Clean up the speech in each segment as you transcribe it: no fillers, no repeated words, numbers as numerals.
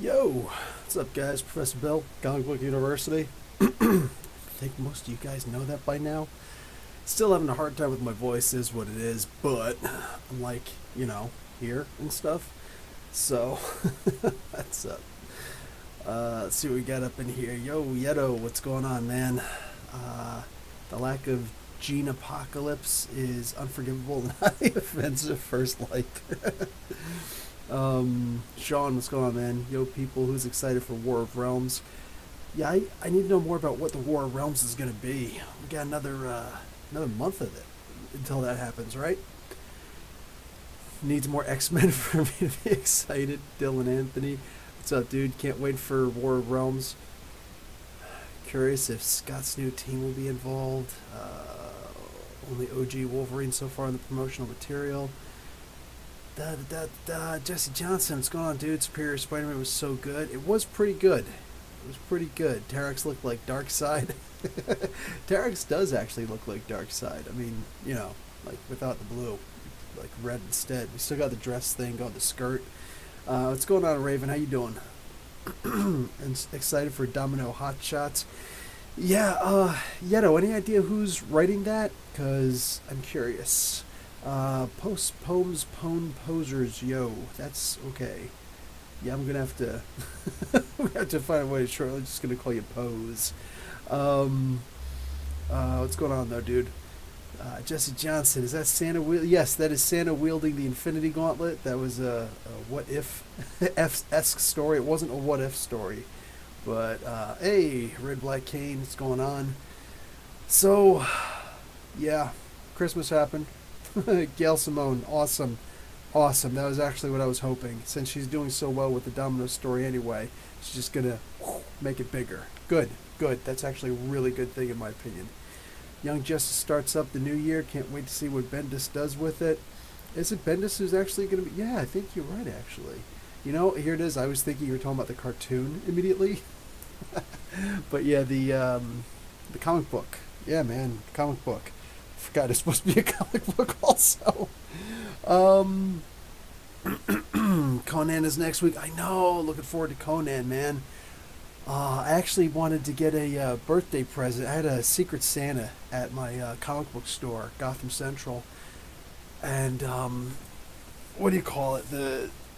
Yo, what's up, guys? Professor Bill, Comic Book University. I think most of you guys know that by now. Still having a hard time with my voice, is what it is, but I'm like, here and stuff. So, that's up. Let's see what we got up in here. Yo, Yeto, what's going on, man? The lack of gene apocalypse is unforgivable and highly offensive, first like. Sean, what's going on, man? Yo, people, who's excited for War of Realms? Yeah, I need to know more about what the War of Realms is going to be. We got another month of it until that happens, right? Needs more X-Men for me to be excited. Dylan Anthony, what's up, dude? Can't wait for War of Realms. Curious if Scott's new team will be involved. Only OG Wolverine so far in the promotional material. Jesse Johnson, what's going on, dude? Superior Spider-Man was so good. It was pretty good. It was pretty good. Terex looked like Darkseid. Terex does actually look like Darkseid. I mean, like without the blue, like red instead. We still got the dress thing, got the skirt. What's going on, Raven? How you doing? And excited for Domino Hot Shots. Yeah, Yeto, any idea who's writing that? Because I'm curious. Poems, posers, yo, that's okay. Yeah, I'm gonna have to we have to find a way to shortly. Just gonna call you Pose. What's going on though, dude? Jesse Johnson, is that Santa? Yes, that is Santa wielding the Infinity Gauntlet. That was a what if esque story. It wasn't a what if story, but hey, Red Black Cane, what's going on? So, yeah, Christmas happened. Gail Simone, awesome. That was actually what I was hoping. Since she's doing so well with the Domino story anyway, she's just going to make it bigger. Good. That's actually a really good thing in my opinion. Young Justice starts up the new year. Can't wait to see what Bendis does with it. Is it Bendis who's actually going to be... Yeah, I think you're right, actually. Here it is. I was thinking you were talking about the cartoon immediately. But yeah, the comic book. Yeah, man, comic book. Forgot it's supposed to be a comic book also. Conan is next week. I know. Looking forward to Conan, man. I actually wanted to get a birthday present. I had a Secret Santa at my comic book store, Gotham Central. And, what do you call it?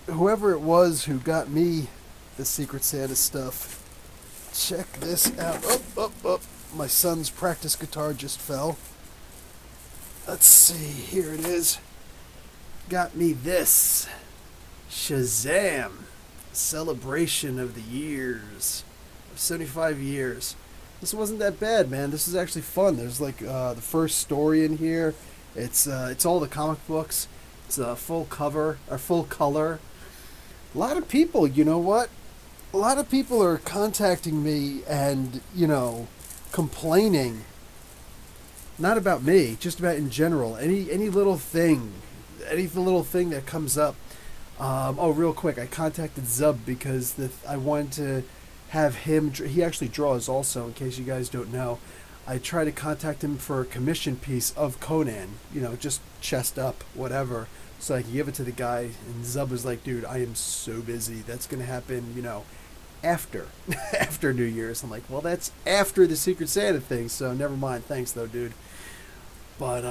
Whoever it was who got me the Secret Santa stuff. Check this out. Oh. My son's practice guitar just fell. Let's see, here it is. Got me this. Shazam! Celebration of the years. 75 years. This wasn't that bad, man. This is actually fun. There's like the first story in here. It's all the comic books. It's a full cover, or full color. A lot of people, you know what? A lot of people are contacting me and, complaining. Not about me, just about in general. Any little thing that comes up. Real quick, I contacted Zub because I wanted to have him. He actually draws also. In case you guys don't know, I tried to contact him for a commission piece of Conan. Just chest up, whatever, so I could give it to the guy. And Zub was like, "Dude, I am so busy. That's gonna happen. After New Year's." I'm like, "Well, that's after the Secret Santa thing. So never mind. Thanks though, dude." But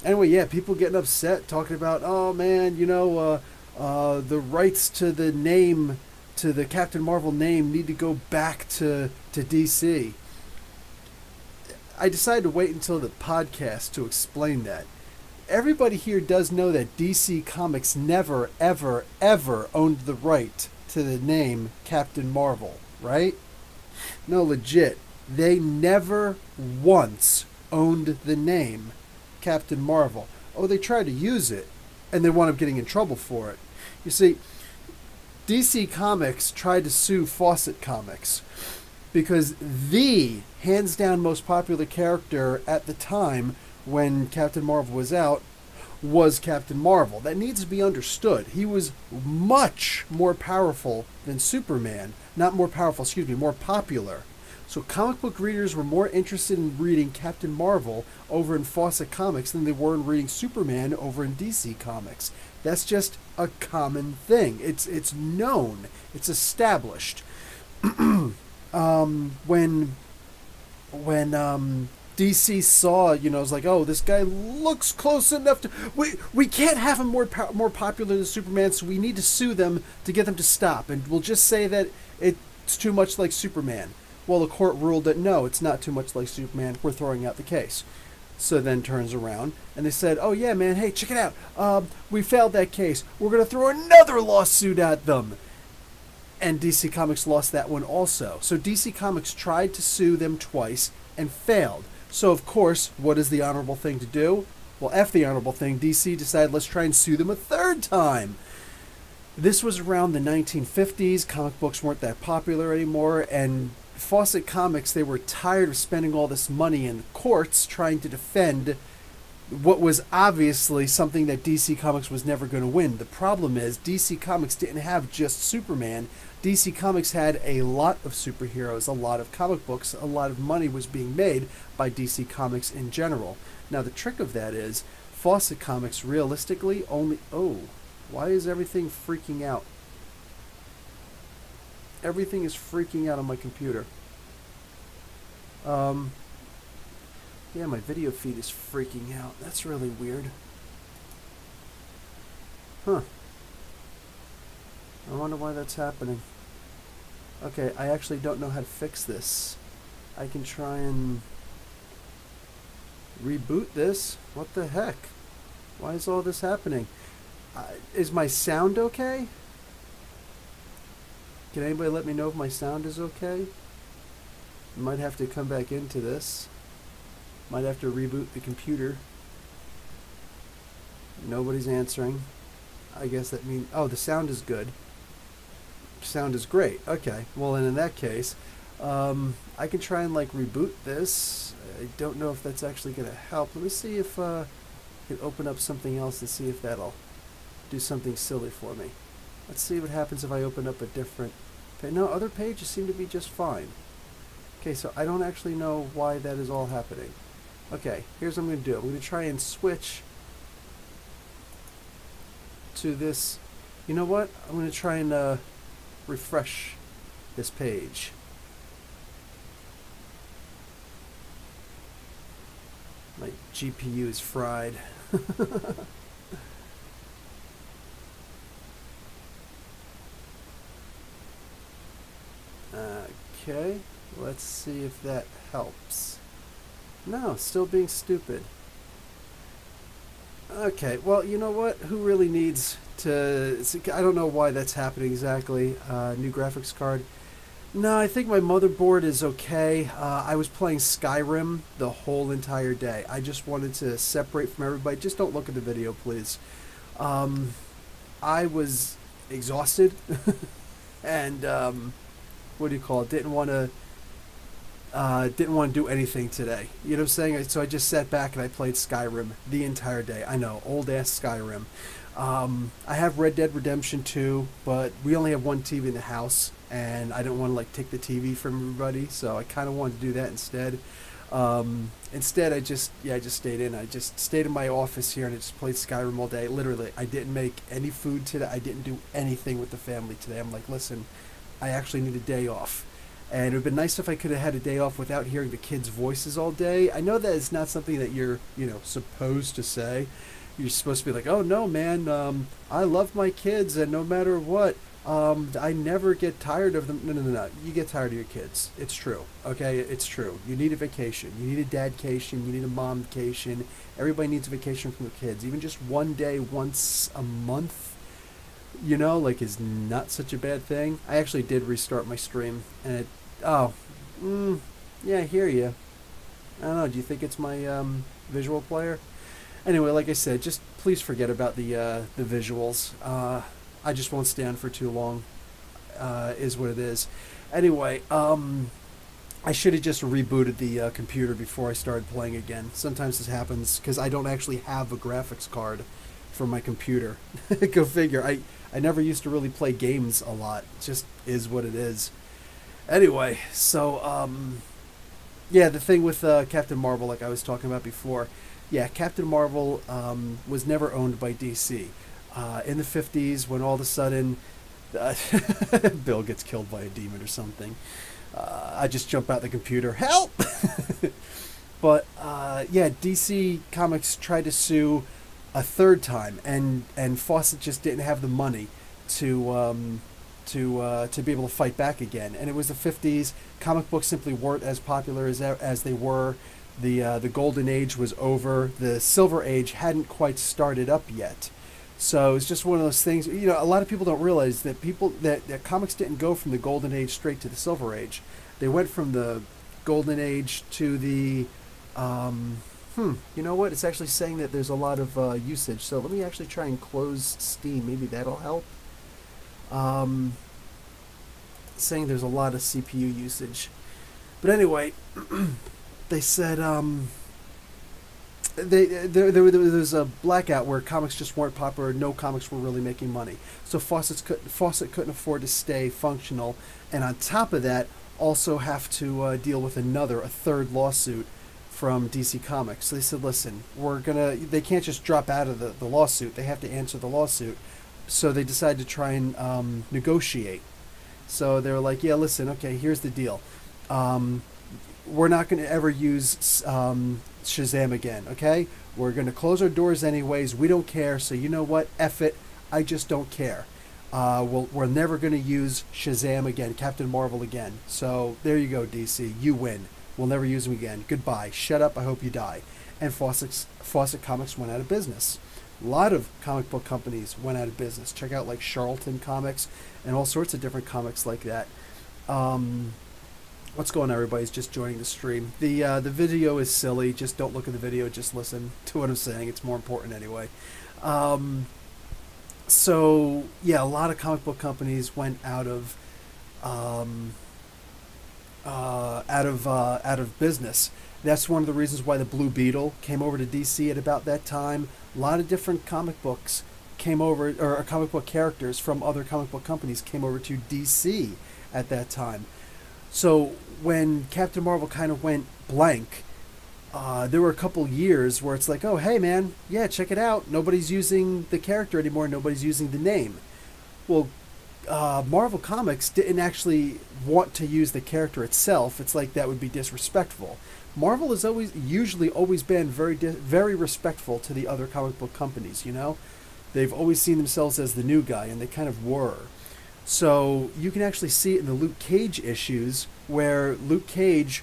anyway, yeah, people getting upset talking about, oh man, the rights to the name, to the Captain Marvel name, need to go back to DC. I decided to wait until the podcast to explain that. Everybody here does know that DC Comics never, ever, ever owned the right to the name Captain Marvel, right? No, legit. They never once owned the name Captain Marvel. Oh, they tried to use it, and they wound up getting in trouble for it. You see, DC Comics tried to sue Fawcett Comics because the hands-down most popular character at the time when Captain Marvel was out was Captain Marvel. That needs to be understood. He was much more powerful than Superman. Not more powerful, more popular. So comic book readers were more interested in reading Captain Marvel over in Fawcett Comics than they were in reading Superman over in DC Comics. That's just a common thing. It's known. It's established. When DC saw, you know, it's like, oh, this guy looks close enough to, we can't have him more popular than Superman, so we need to sue them to get them to stop, and we'll just say that it's too much like Superman. Well, the court ruled that no, it's not too much like Superman. We're throwing out the case. So then turns around and they said, oh yeah, man, hey, check it out. We failed that case. We're gonna throw another lawsuit at them. And DC Comics lost that one also. So DC Comics tried to sue them twice and failed. So, of course, what is the honorable thing to do? Well, F the honorable thing. DC decided, let's try and sue them a third time. This was around the 1950s. Comic books weren't that popular anymore. And Fawcett Comics, they were tired of spending all this money in courts trying to defend what was obviously something that DC Comics was never going to win. The problem is DC Comics didn't have just Superman. DC Comics had a lot of superheroes, a lot of comic books, a lot of money was being made by DC Comics in general. Now the trick of that is, Fawcett Comics realistically only... Oh, why is everything freaking out? Everything is freaking out on my computer. Yeah, my video feed is freaking out. That's really weird. Huh. I wonder why that's happening. Okay, I actually don't know how to fix this. I can try and reboot this. What the heck? Why is all this happening? Is my sound okay? Can anybody let me know if my sound is okay? I might have to come back into this. Might have to reboot the computer. Nobody's answering. I guess that means... Oh, the sound is good. Sound is great. Okay. Well, then in that case, I can try and, like, reboot this. I don't know if that's actually going to help. Let me see if I can open up something else and see if that'll do something silly for me. Let's see what happens if I open up a different page. No, other pages seem to be just fine. Okay, so I don't actually know why that is all happening. Okay, here's what I'm going to do. I'm going to try and switch to this. You know what? I'm going to try and refresh this page. My GPU is fried. Okay, let's see if that helps. No, still being stupid. Okay, well, you know what? Who really needs to... I don't know why that's happening exactly. New graphics card. No, I think my motherboard is okay. I was playing Skyrim the whole entire day. I just wanted to separate from everybody. Just don't look at the video, please. I was exhausted. And, what do you call it? Didn't want to do anything today. You know what I'm saying? So I just sat back and I played Skyrim the entire day. I know, old-ass Skyrim. I have Red Dead Redemption 2, but we only have one TV in the house, and I didn't want to, like, take the TV from everybody, so I kind of wanted to do that instead. Instead, I just stayed in. I just stayed in my office here, and I just played Skyrim all day. Literally, I didn't make any food today. I didn't do anything with the family today. I'm like, listen, I actually need a day off. And it would have been nice if I could have had a day off without hearing the kids' voices all day. I know that it's not something that you're, you know, supposed to say. You're supposed to be like, oh, no, man, I love my kids, and no matter what, I never get tired of them. No. You get tired of your kids. It's true, okay? It's true. You need a vacation. You need a dadcation. You need a momcation. Everybody needs a vacation from their kids. Even just one day, once a month, you know, like, is not such a bad thing. I actually did restart my stream, and it... Oh, yeah, I hear you. I don't know, do you think it's my visual player? Anyway, like I said, just please forget about the visuals. I just won't stand for too long, is what it is. Anyway, I should have just rebooted the computer before I started playing again. Sometimes this happens because I don't actually have a graphics card for my computer. Go figure. I never used to really play games a lot. It just is what it is. Anyway, so Yeah, the thing with Captain Marvel, like I was talking about before, yeah, Captain Marvel was never owned by DC. In the 50s, when all of a sudden uh, Bill gets killed by a demon or something, I just jump out the computer, help! But yeah, DC Comics tried to sue a third time, and Fawcett just didn't have the money to to be able to fight back again. And it was the 50s. Comic books simply weren't as popular as they were. The golden age was over. The silver age hadn't quite started up yet. So it's just one of those things. You know, a lot of people don't realize that that comics didn't go from the golden age straight to the silver age. They went from the golden age to the you know what? It's actually saying that there's a lot of usage. So let me actually try and close Steam. Maybe that'll help. Um, Saying there's a lot of CPU usage. But anyway, they said there was a blackout where comics just weren't popular. No comics were really making money. So Fawcett couldn't afford to stay functional. And on top of that, also have to deal with a third lawsuit from DC Comics. So they said, listen, they can't just drop out of the lawsuit. They have to answer the lawsuit. So they decided to try and negotiate. So they were like, yeah, listen, okay, here's the deal. We're not going to ever use Shazam again, okay? We're going to close our doors anyways. We don't care. So you know what? F it. I just don't care. We're never going to use Shazam again, Captain Marvel again. So there you go, DC. You win. We'll never use him again. Goodbye. Shut up. I hope you die. And Fawcett Comics went out of business. A lot of comic book companies went out of business. Check out like Charlton Comics and all sorts of different comics like that. What's going on, everybody's just joining the stream. The video is silly. Just don't look at the video. Just listen to what I'm saying. It's more important anyway. So yeah, a lot of comic book companies went out of business. That's one of the reasons why the Blue Beetle came over to DC at about that time. A lot of different comic books came over, or comic book characters from other comic book companies came over to DC at that time. So when Captain Marvel kind of went blank, there were a couple years where it's like, oh, hey, man, yeah, check it out. Nobody's using the character anymore. Nobody's using the name. Well, Marvel Comics didn't actually want to use the character itself. It's like that would be disrespectful. Marvel has usually always been very respectful to the other comic book companies, you know? They've always seen themselves as the new guy, and they kind of were. So you can actually see it in the Luke Cage issues, where Luke Cage,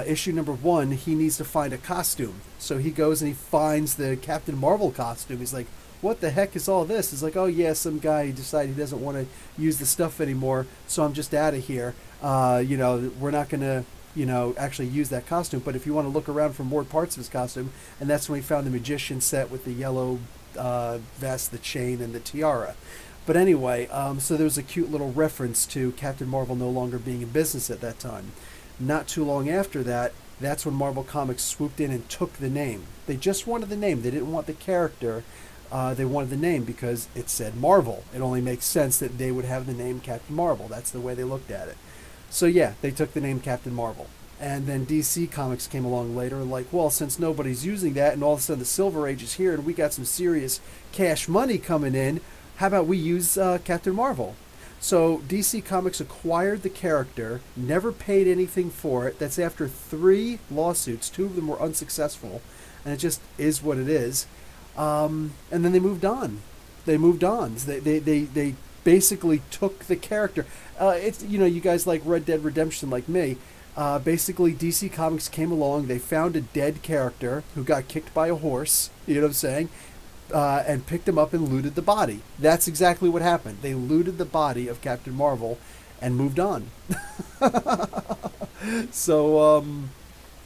issue number 1, he needs to find a costume. So he goes and he finds the Captain Marvel costume. He's like, what the heck is all this? It's like, oh yeah, some guy decided he doesn't want to use the stuff anymore, so I'm just out of here. You know, we're not going to, you know, actually use that costume. But if you want to look around for more parts of his costume, and that's when we found the magician set with the yellow vest, the chain, and the tiara. But anyway, so there was a cute little reference to Captain Marvel no longer being in business at that time. Not too long after that, that's when Marvel Comics swooped in and took the name. They just wanted the name. They didn't want the character. They wanted the name because it said Marvel. It only makes sense that they would have the name Captain Marvel. That's the way they looked at it. So yeah, they took the name Captain Marvel. And then DC Comics came along later and like, well, since nobody's using that and all of a sudden the Silver Age is here and we got some serious cash money coming in, how about we use Captain Marvel? So DC Comics acquired the character, never paid anything for it. That's after 3 lawsuits. 2 of them were unsuccessful. And it just is what it is. And then they moved on. They basically took the character. It's, you know, you guys like Red Dead Redemption like me. Basically, DC Comics came along. They found a dead character who got kicked by a horse. You know what I'm saying? And picked him up and looted the body. That's exactly what happened. They looted the body of Captain Marvel and moved on. So,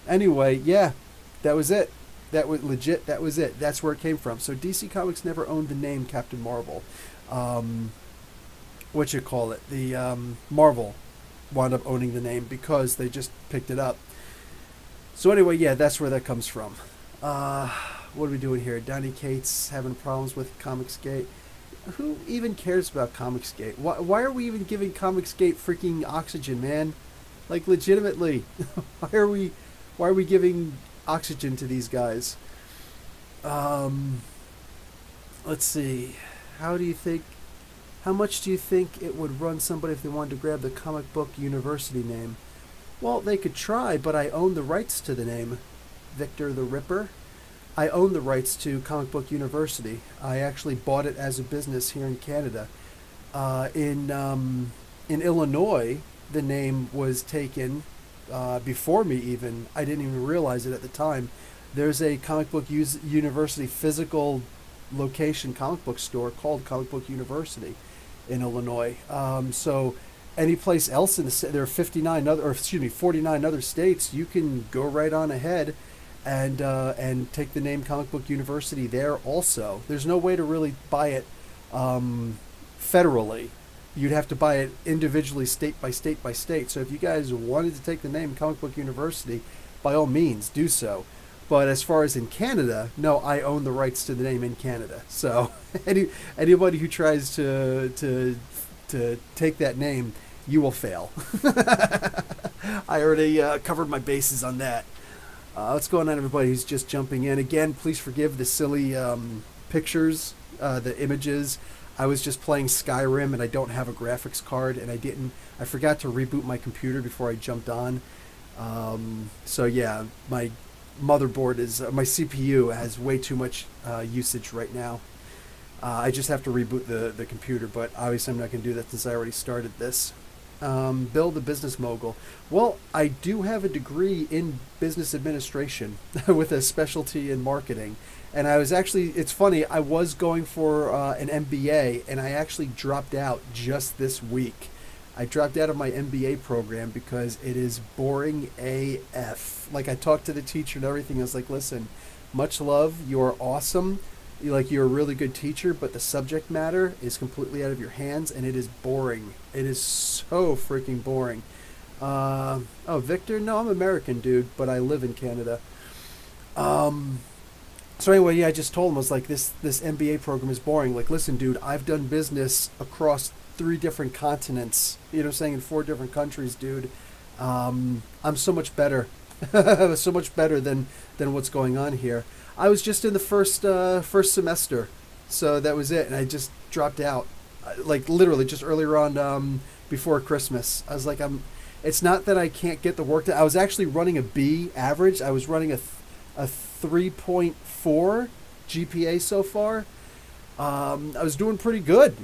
anyway, yeah, that was it. That was legit. That was it. That's where it came from. So DC Comics never owned the name Captain Marvel. What you call it? The Marvel wound up owning the name because they just picked it up. So anyway, yeah, that's where that comes from. What are we doing here? Donny Cates having problems with Comicsgate. Who even cares about Comicsgate? Why are we even giving Comicsgate freaking oxygen, man? Like, legitimately. Why are we giving oxygen to these guys? Let's see. How much do you think it would run somebody if they wanted to grab the comic book university name? Well, they could try, but I own the rights to the name. Victor the Ripper. I own the rights to Comic Book University. I actually bought it as a business here in Canada. In Illinois, the name was taken before me even. I didn't even realize it at the time. There's a Comic Book University physical location comic book store called Comic Book University in Illinois. So any place else in there are 49 other states. You can go right on ahead and take the name Comic Book University there also. There's no way to really buy it federally. You'd have to buy it individually, state by state by state. So if you guys wanted to take the name Comic Book University, by all means, do so. But as far as in Canada, no, I own the rights to the name in Canada. So anybody who tries to take that name, you will fail. I already covered my bases on that. What's going on, everybody who's just jumping in? Again, please forgive the silly pictures, the images. I was just playing Skyrim, and I don't have a graphics card, and I forgot to reboot my computer before I jumped on. So yeah, my motherboard my CPU has way too much usage right now. I just have to reboot the computer, but obviously I'm not going to do that since I already started this. Bill the Business Mogul. Well, I do have a degree in business administration with a specialty in marketing. And it's funny, I was going for an MBA, and I actually dropped out just this week. I dropped out of my MBA program because it is boring AF. Like, I talked to the teacher and everything. I was like, listen, much love, you're awesome. You're a really good teacher, but the subject matter is completely out of your hands, and it is boring. It is so freaking boring. Oh, Victor? No, I'm American, dude, but I live in Canada. So anyway, yeah, I just told him, I was like, this MBA program is boring. Like, listen, dude, I've done business across 3 different continents, you know what I'm saying, in 4 different countries, dude. I'm so much better. So much better than what's going on here. I was just in the first semester, so that was it, and I just dropped out, like literally just earlier on before Christmas. I was like, it's not that I can't get the work done. I was actually running a B average. I was running a 3.4 GPA so far. I was doing pretty good,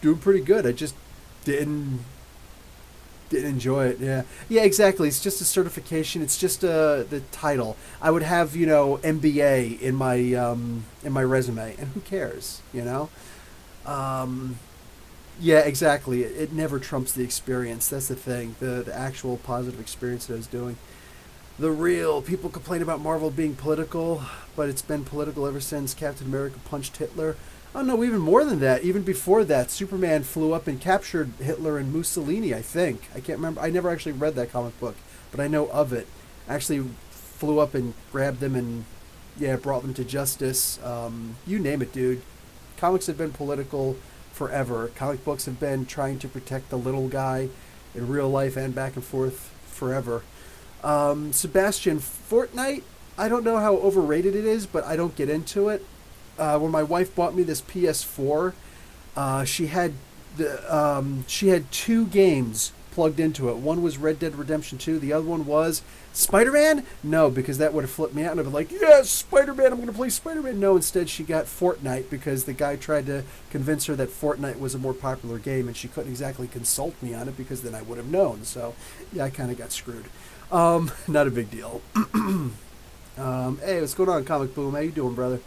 doing pretty good. I just didn't enjoy it. Yeah, exactly. It's just a certification. It's just the title. I would have MBA in my resume, and who cares? Yeah, exactly. It never trumps the experience. That's the thing. The actual positive experience that I was doing. People complain about Marvel being political, but it's been political ever since Captain America punched Hitler. Oh no, even more than that. Even before that, Superman flew up and captured Hitler and Mussolini, I think. I can't remember. I never actually read that comic book, but I know of it. Actually flew up and grabbed them and, yeah, brought them to justice. You name it, dude. Comics have been political forever. Comic books have been trying to protect the little guy in real life and back and forth forever. Sebastian, Fortnite, I don't know how overrated it is, but I don't get into it. When my wife bought me this PS4, she had 2 games plugged into it. One was Red Dead Redemption 2. The other one was Spider-Man? No, because that would have flipped me out, and I'd be like, yes, Spider-Man, I'm going to play Spider-Man. No, instead she got Fortnite because the guy tried to convince her that Fortnite was a more popular game, and she couldn't exactly consult me on it because then I would have known. So, yeah, I kind of got screwed. Not a big deal. Hey, what's going on, Comic Boom? How you doing, brother?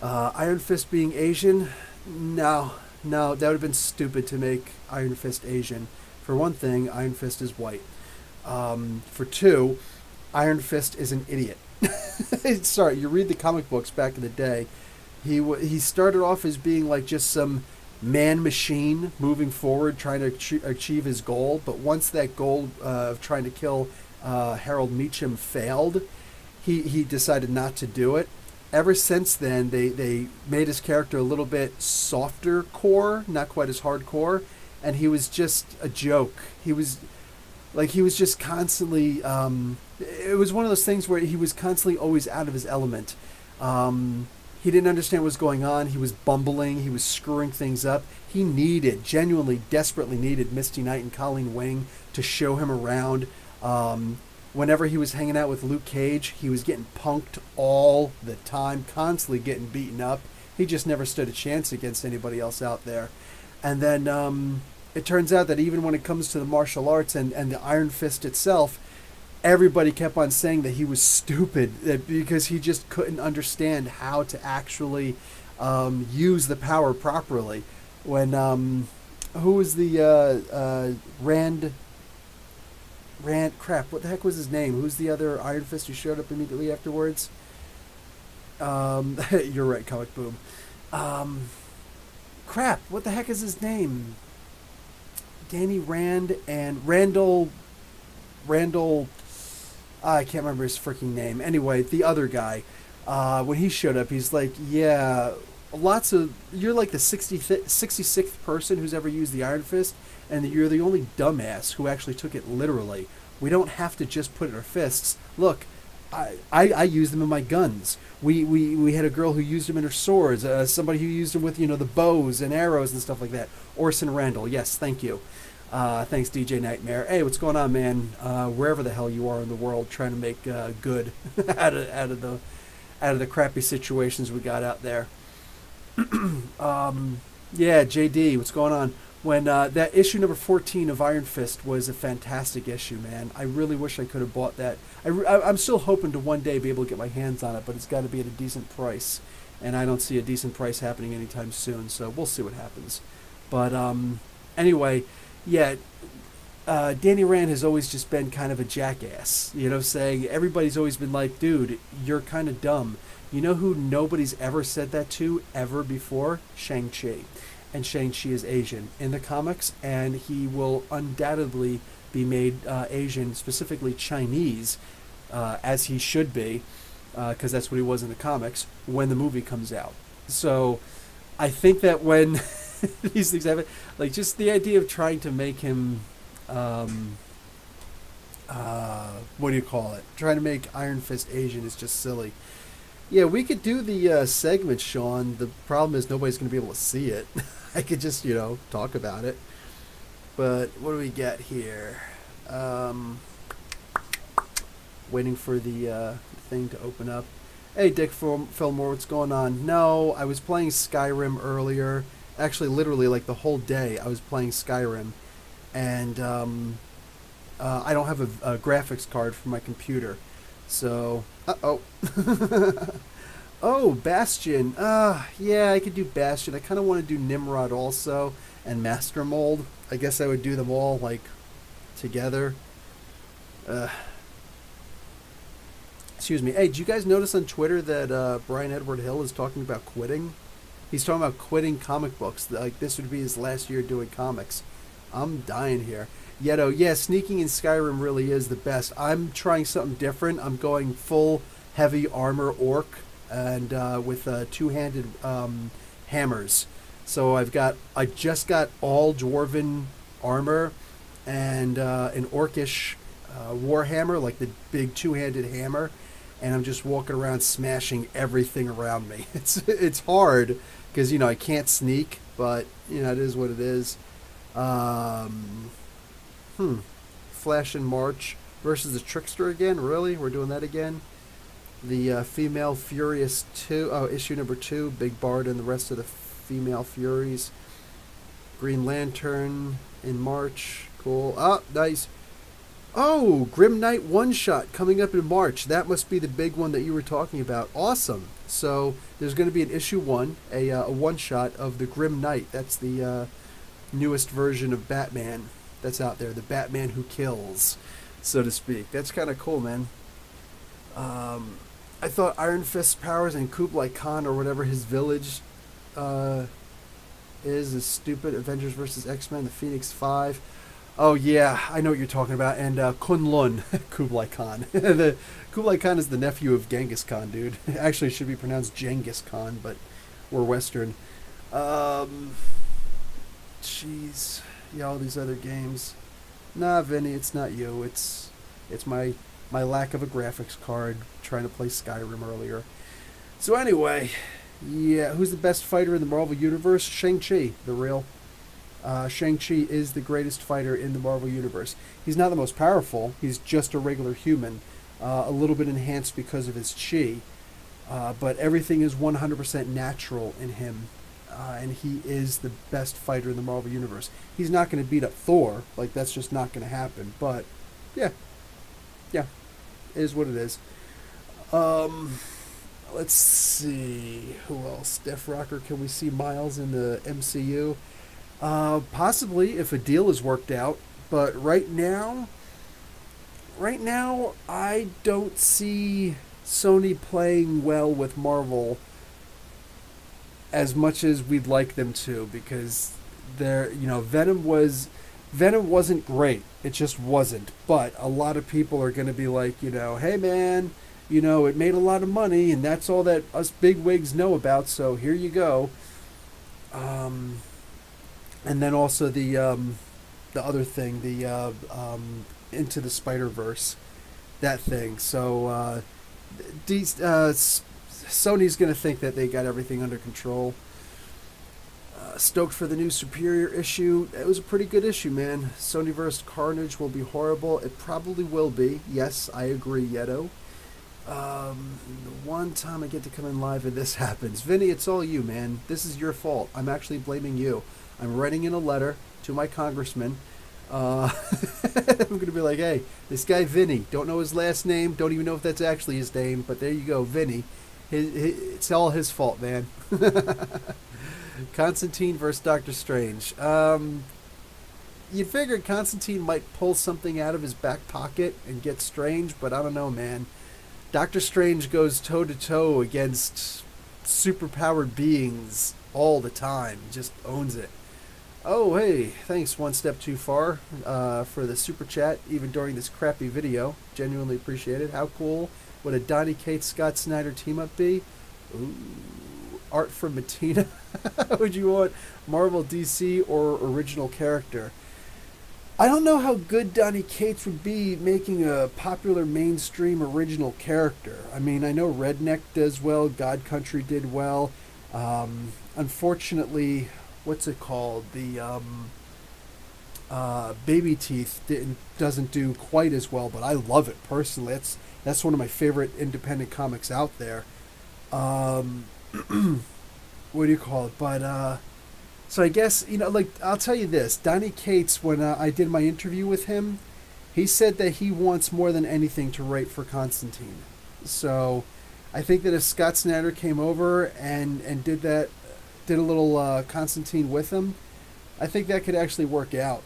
Iron Fist being Asian? No, that would have been stupid to make Iron Fist Asian. For one thing, Iron Fist is white. For 2, Iron Fist is an idiot. Sorry, you read the comic books back in the day. He started off as being like just some man machine moving forward, trying to achieve his goal. But once that goal of trying to kill Harold Meacham failed, he decided not to do it. Ever since then, they made his character a little bit softer core, not quite as hardcore, and he was just a joke. He was Like he was just constantly. It was one of those things where he was constantly always out of his element. He didn't understand what was going on. He was bumbling. He was screwing things up. He needed, genuinely, desperately needed Misty Knight and Colleen Wing to show him around. Whenever he was hanging out with Luke Cage, he was getting punked all the time, constantly getting beaten up. He just never stood a chance against anybody else out there. And then it turns out that even when it comes to the martial arts and the Iron Fist itself, everybody kept on saying that he was stupid because he just couldn't understand how to actually use the power properly. When who was the crap, what the heck was his name? Who's the other Iron Fist who showed up immediately afterwards? You're right, Comic Boom. Crap, what the heck is his name? Danny Rand and Randall. I can't remember his freaking name. Anyway, the other guy, when he showed up, he's like, yeah, you're like the 66th person who's ever used the Iron Fist, and you're the only dumbass who actually took it literally. We don't have to just put it in our fists. Look, I use them in my guns. We had a girl who used them in her swords. Somebody who used them with the bows and arrows and stuff like that. Orson Randall. Yes, thank you. Thanks, DJ Nightmare. Hey, what's going on, man? Wherever the hell you are in the world, trying to make good out of the crappy situations we got out there. Yeah, JD, what's going on? When that issue number 14 of Iron Fist was a fantastic issue, man. I really wish I could have bought that. I'm still hoping to one day be able to get my hands on it, but it's got to be at a decent price, and I don't see a decent price happening anytime soon. So we'll see what happens. But anyway, yeah. Danny Rand has always just been kind of a jackass, saying everybody's always been like, dude, you're kind of dumb. You know who nobody's ever said that to ever before? Shang-Chi. And Shang-Chi is Asian in the comics, and he will undoubtedly be made Asian, specifically Chinese, as he should be, because that's what he was in the comics, when the movie comes out. So I think that when these things happen, like just the idea of trying to make him, what do you call it? Trying to make Iron Fist Asian is just silly. Yeah, we could do the segment, Sean. The problem is nobody's going to be able to see it. I could just, talk about it. But what do we get here? Waiting for the thing to open up. Hey, Dick Fillmore, what's going on? No, I was playing Skyrim earlier. Actually, literally, like the whole day, I was playing Skyrim. And I don't have a graphics card for my computer. So, uh-oh. Oh, Bastion. Yeah, I could do Bastion. I kind of want to do Nimrod also, and Master Mold. I guess I would do them all, like, together. Excuse me. Hey, did you guys notice on Twitter that Brian Edward Hill is talking about quitting? He's talking about quitting comic books. Like, this would be his last year doing comics. I'm dying here. Yeto, yeah, sneaking in Skyrim really is the best. I'm trying something different. I'm going full heavy armor orc and with two-handed hammers. So I just got all dwarven armor and an orcish warhammer, like the big two-handed hammer, and I'm just walking around smashing everything around me. It's hard because I can't sneak, but it is what it is. Flash and March versus the Trickster again? Really? We're doing that again? The Female Furious 2, issue number 2, Big Bard and the rest of the Female Furies. Green Lantern in March. Cool. Oh, nice. Oh, Grim Knight one-shot coming up in March. That must be the big one that you were talking about. Awesome. So there's going to be an issue 1, a one-shot of the Grim Knight. That's the newest version of Batman that's out there, the Batman who kills, so to speak. That's kind of cool, man. I thought Iron Fist's powers and Kublai Khan, or whatever his village is stupid. Avengers vs. X-Men, the Phoenix 5. Oh yeah, I know what you're talking about. And Kunlun, Kublai Khan. The Kublai Khan is the nephew of Genghis Khan, dude. Actually, it should be pronounced Genghis Khan, but we're Western. Jeez. Yeah, all these other games. Nah, Vinny, it's not you. It's my lack of a graphics card trying to play Skyrim earlier. So anyway, yeah, who's the best fighter in the Marvel Universe? Shang-Chi, the real. Shang-Chi is the greatest fighter in the Marvel Universe. He's not the most powerful. He's just a regular human, a little bit enhanced because of his chi. But everything is 100% natural in him. And he is the best fighter in the Marvel Universe. He's not going to beat up Thor. Like, that's just not going to happen. But, yeah. Yeah. It is what it is. Let's see. Who else? Def Rocker, can we see Miles in the MCU? Possibly, if a deal is worked out. But right now, I don't see Sony playing well with Marvel as much as we'd like them to, because Venom wasn't great. It just wasn't. But a lot of people are going to be like, hey man, it made a lot of money, and that's all that us bigwigs know about. So here you go. And then also the other thing, the Into the Spider-Verse, that thing. So Sony's going to think that they got everything under control. Stoked for the new Superior issue. It was a pretty good issue, man. Sony vs. Carnage will be horrible. It probably will be. Yes, I agree, Yeto. The one time I get to come in live and this happens. Vinny, it's all you, man. This is your fault. I'm actually blaming you. I'm writing in a letter to my congressman. I'm going to be like, hey, this guy Vinny, don't know his last name, don't even know if that's actually his name, but there you go, Vinny. It's all his fault, man. Constantine versus Doctor Strange. You figured Constantine might pull something out of his back pocket and get Strange, but I don't know, man. Doctor Strange goes toe-to-toe against superpowered beings all the time. Just owns it. Oh, hey, thanks One Step Too Far for the super chat, even during this crappy video. Genuinely appreciate it. How cool would a Donny Cates Scott Snyder team-up be? Ooh, art from Matina. Would you want Marvel, DC, or original character? I don't know how good Donny Cates would be making a popular mainstream original character. I mean, I know Redneck does well, God Country did well. Unfortunately, what's it called? The Baby Teeth doesn't do quite as well, but I love it personally. That's one of my favorite independent comics out there. What do you call it? But so I guess, I'll tell you this. Donny Cates, when I did my interview with him, he said that he wants more than anything to write for Constantine. So I think that if Scott Snyder came over and did a little Constantine with him, I think that could actually work out.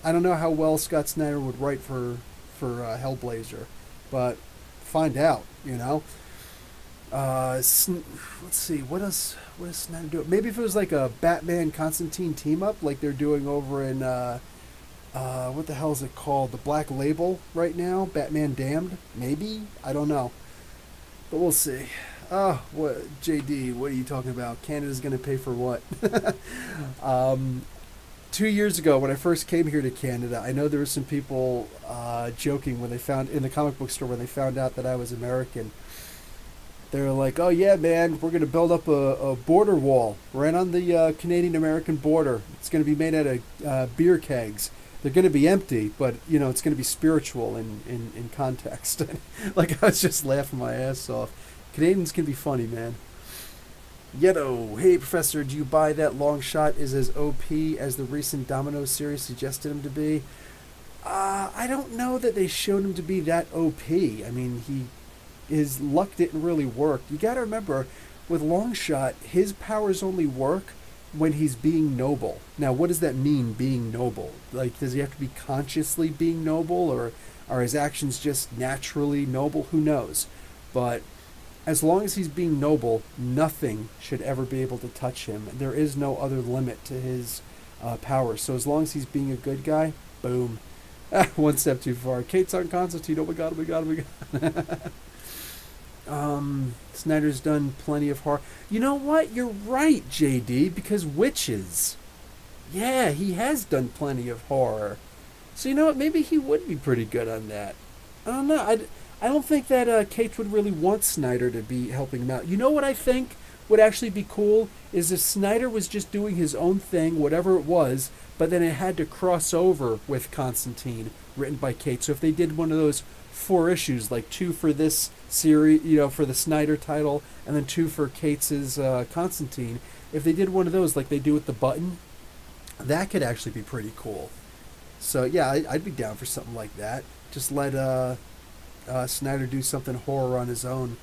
I don't know how well Scott Snyder would write for Hellblazer, but find out, Let's see, what does Snyder do? Maybe if it was like a Batman Constantine team up, like they're doing over in what the hell is it called? The Black Label right now, Batman Damned. Maybe, I don't know, but we'll see. Oh, what JD? What are you talking about? Canada's going to pay for what? 2 years ago, when I first came here to Canada, I know there were some people joking when they found in the comic book store when they found out that I was American. They were like, "Oh yeah, man, we're going to build up a border wall right on the Canadian-American border. It's going to be made out of beer kegs. They're going to be empty, but it's going to be spiritual in context." Like, I was just laughing my ass off. Canadians can be funny, man. Yeto, hey Professor, do you buy that Longshot is as OP as the recent Domino series suggested him to be? I don't know that they showed him to be that OP. I mean, his luck didn't really work. You gotta remember, with Longshot, his powers only work when he's being noble. Now, what does that mean, being noble? Like, does he have to be consciously being noble, or are his actions just naturally noble? Who knows? But as long as he's being noble, nothing should ever be able to touch him. There is no other limit to his power. So as long as he's being a good guy, boom. One step too far. Kate's on Constantine. Oh my god, oh my god, oh my god. Snyder's done plenty of horror. You know what? You're right, JD, because Witches. Yeah, he has done plenty of horror. So you know what? Maybe he would be pretty good on that. I don't know. I don't think that Cates would really want Snyder to be helping him out. You know what I think would actually be cool is if Snyder was just doing his own thing, whatever it was, but then it had to cross over with Constantine, written by Cates. So if they did one of those 4 issues, like 2 for this series, for the Snyder title, and then 2 for Cates's Constantine, if they did one of those like they do with the Button, that could actually be pretty cool. So yeah, I'd be down for something like that. Just let Snyder do something horror on his own.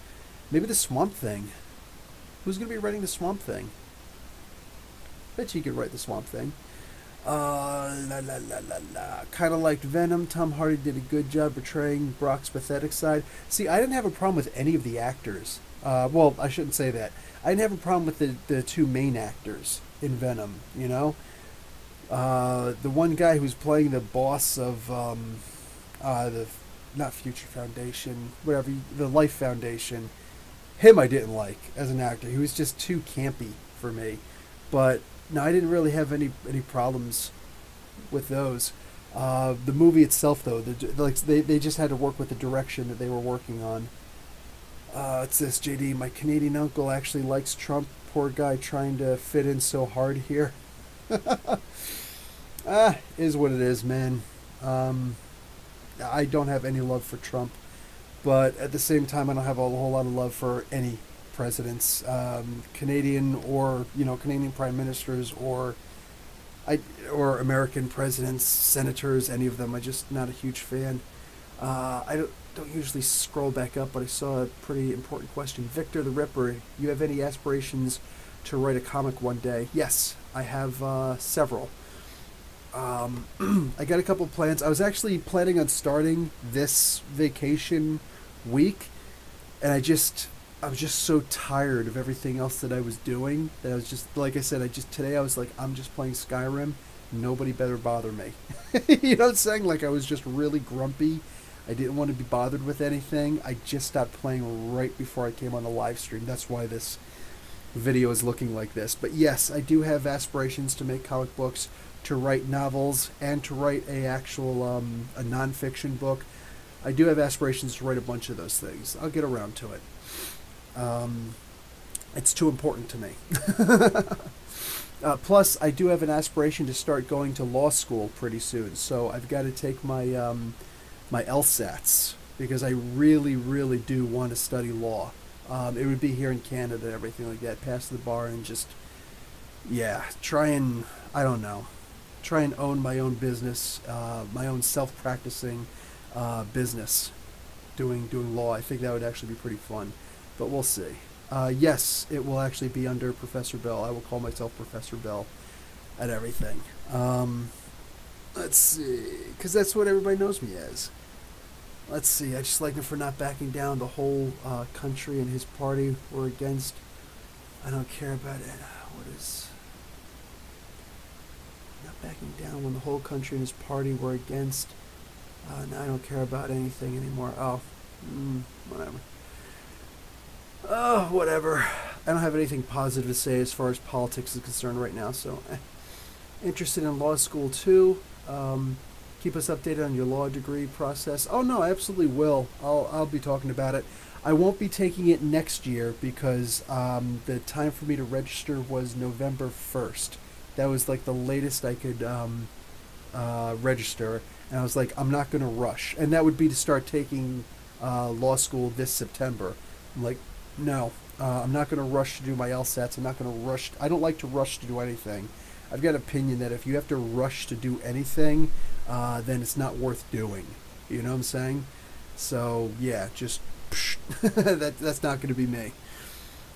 Maybe the Swamp Thing. Who's going to be writing the Swamp Thing? Bet you could write the Swamp Thing. Kind of liked Venom. Tom Hardy did a good job portraying Brock's pathetic side. See, I didn't have a problem with any of the actors. Well, I shouldn't say that. I didn't have a problem with the 2 main actors in Venom, the one guy who's playing the boss of the not Future Foundation, whatever, the Life Foundation. Him I didn't like as an actor. He was just too campy for me. But no, I didn't really have any problems with those. The movie itself, though, they just had to work with the direction that they were working on. It says, JD, my Canadian uncle actually likes Trump. Poor guy trying to fit in so hard here. Is what it is, man. I don't have any love for Trump, but at the same time, I don't have a whole lot of love for any presidents, Canadian or Canadian prime ministers or American presidents, senators, any of them. I'm just not a huge fan. I don't usually scroll back up, but I saw a pretty important question. Victor the Ripper, you have any aspirations to write a comic one day? Yes, I have several. I got a couple plans. I was actually planning on starting this vacation week, and I was just so tired of everything else that I was doing that I was just, like I said, today I was like, I'm just playing Skyrim. Nobody better bother me. You know what I'm saying? Like, I was just really grumpy. I didn't want to be bothered with anything. I just stopped playing right before I came on the live stream. That's why this video is looking like this. But yes, I do have aspirations to make comic books, to write novels, and to write a nonfiction book. I do have aspirations to write a bunch of those things. I'll get around to it. It's too important to me. Plus, I do have an aspiration to start going to law school pretty soon. So I've got to take my my LSATs because I really, really do want to study law. It would be here in Canada and everything like that. Pass the bar and just, try and, I don't know, try and own my own business, my own self-practicing business, doing law. I think that would actually be pretty fun, but we'll see. Yes, it will actually be under Professor Bell. I will call myself Professor Bell at everything. Let's see, because that's what everybody knows me as. Let's see, I just like him for not backing down. The whole country and his party were against. I don't care about it. What is... Not backing down when the whole country and his party were against. Now I don't care about anything anymore. Oh, whatever. Oh, whatever. I don't have anything positive to say as far as politics is concerned right now, so interested in law school too. Keep us updated on your law degree process. Oh no, I absolutely will. I'll be talking about it. I won't be taking it next year because the time for me to register was November 1st. That was like the latest I could register, and I was like, I'm not going to rush. And that would be to start taking law school this September. I'm like, no, I'm not going to rush to do my LSATs. I'm not going to rush. I don't like to rush to do anything. I've got an opinion that if you have to rush to do anything, then it's not worth doing. You know what I'm saying? So, yeah, just that's not going to be me.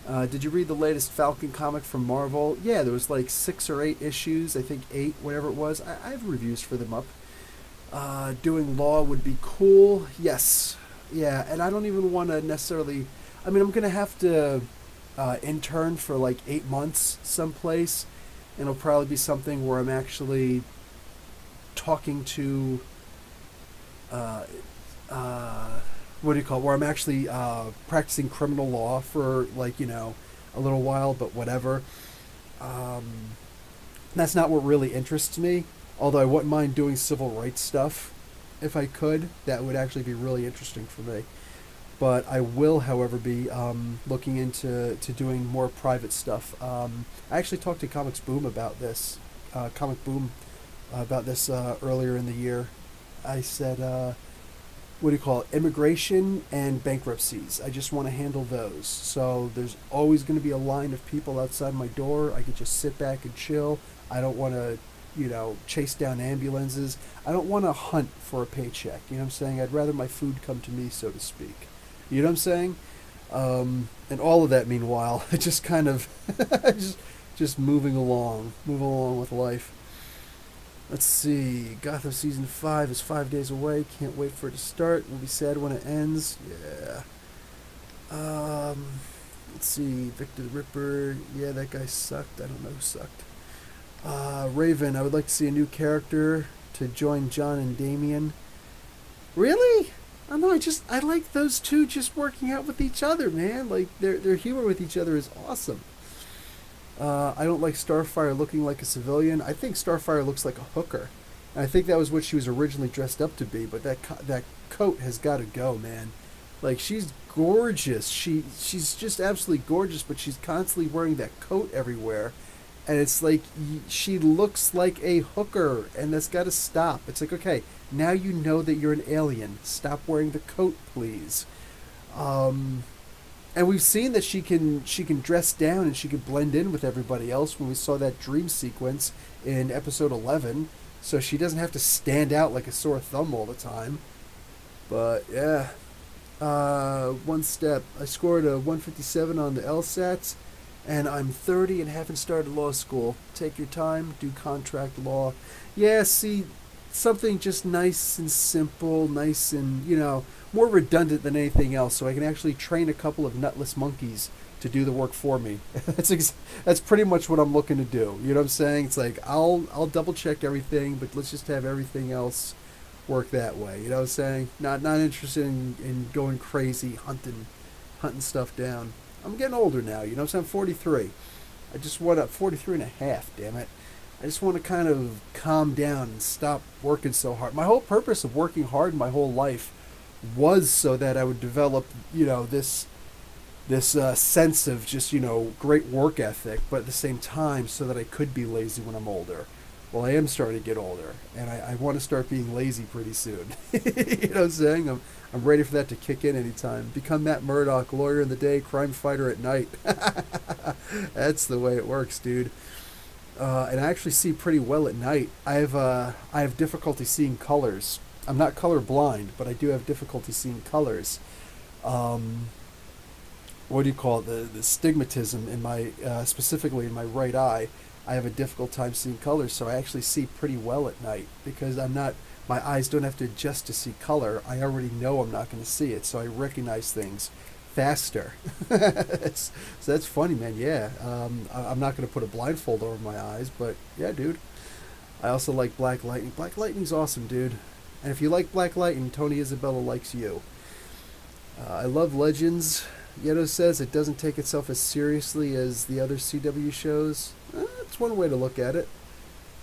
Did you read the latest Falcon comic from Marvel? Yeah, there was like 6 or 8 issues. I think 8, whatever it was. I have reviews for them up. Doing law would be cool. Yes. Yeah, and I don't even want to necessarily... I mean, I'm going to have to intern for like 8 months someplace. And it'll probably be something where I'm actually talking to... what do you call it? Where I'm actually practicing criminal law for like, a little while, but whatever. That's not what really interests me. Although I wouldn't mind doing civil rights stuff if I could. That would actually be really interesting for me. But I will, however, be looking into doing more private stuff. I actually talked to Comics Boom about this. Comic Boom about this earlier in the year. I said, what do you call it? Immigration and bankruptcies. I just want to handle those. So there's always going to be a line of people outside my door. I could just sit back and chill. I don't want to, chase down ambulances. I don't want to hunt for a paycheck. You know what I'm saying? I'd rather my food come to me, so to speak. You know what I'm saying? And all of that, meanwhile, just kind of just moving along with life. Let's see. Gotham Season 5 is 5 days away. Can't wait for it to start. We'll be sad when it ends. Yeah. Let's see. Victor the Ripper. Yeah, that guy sucked. I don't know who sucked. Raven. I would like to see a new character to join John and Damian. Really? I don't know. I like those two just working out with each other, man. Like their humor with each other is awesome. I don't like Starfire looking like a civilian. I think Starfire looks like a hooker. And I think that was what she was originally dressed up to be. But that coat has got to go, man. Like, she's gorgeous. She's just absolutely gorgeous. But she's constantly wearing that coat everywhere, and it's like she looks like a hooker, and that's got to stop. It's like, okay, now you know that you're an alien. Stop wearing the coat, please. And we've seen that she can dress down and she can blend in with everybody else when we saw that dream sequence in episode 11. So she doesn't have to stand out like a sore thumb all the time. But yeah, one step. I scored a 157 on the LSATs, and I'm 30 and haven't started law school. Take your time, do contract law. Yeah, see, something just nice and simple, nice and, more redundant than anything else, so I can actually train a couple of nutless monkeys to do the work for me. That's pretty much what I'm looking to do. You know what I'm saying? It's like, I'll double check everything, but let's just have everything else work that way. You know what I'm saying? Not interested in going crazy hunting stuff down. I'm getting older now. You know what I'm saying? I'm 43. I just want to 43 and a half. Damn it. I just want to kind of calm down and stop working so hard. My whole purpose of working hard my whole life was so that I would develop, this sense of just, great work ethic, but at the same time so that I could be lazy when I'm older. Well, I am starting to get older, and I want to start being lazy pretty soon. You know what I'm saying? I'm ready for that to kick in anytime. Become Matt Murdock, lawyer in the day, crime fighter at night. That's the way it works, dude. And I actually see pretty well at night. I have difficulty seeing colors. I'm not color blind, but I do have difficulty seeing colors. What do you call it? The stigmatism in my specifically in my right eye. I have a difficult time seeing colors, so I actually see pretty well at night because my eyes don't have to adjust to see color. I already know I'm not going to see it, so I recognize things faster. So that's funny, man. Yeah, I'm not going to put a blindfold over my eyes, but yeah, dude. I also like Black Lightning. Black Lightning's awesome, dude. And if you like Black Lightning, Tony Isabella likes you. I love Legends. Yeto says it doesn't take itself as seriously as the other CW shows. That's one way to look at it.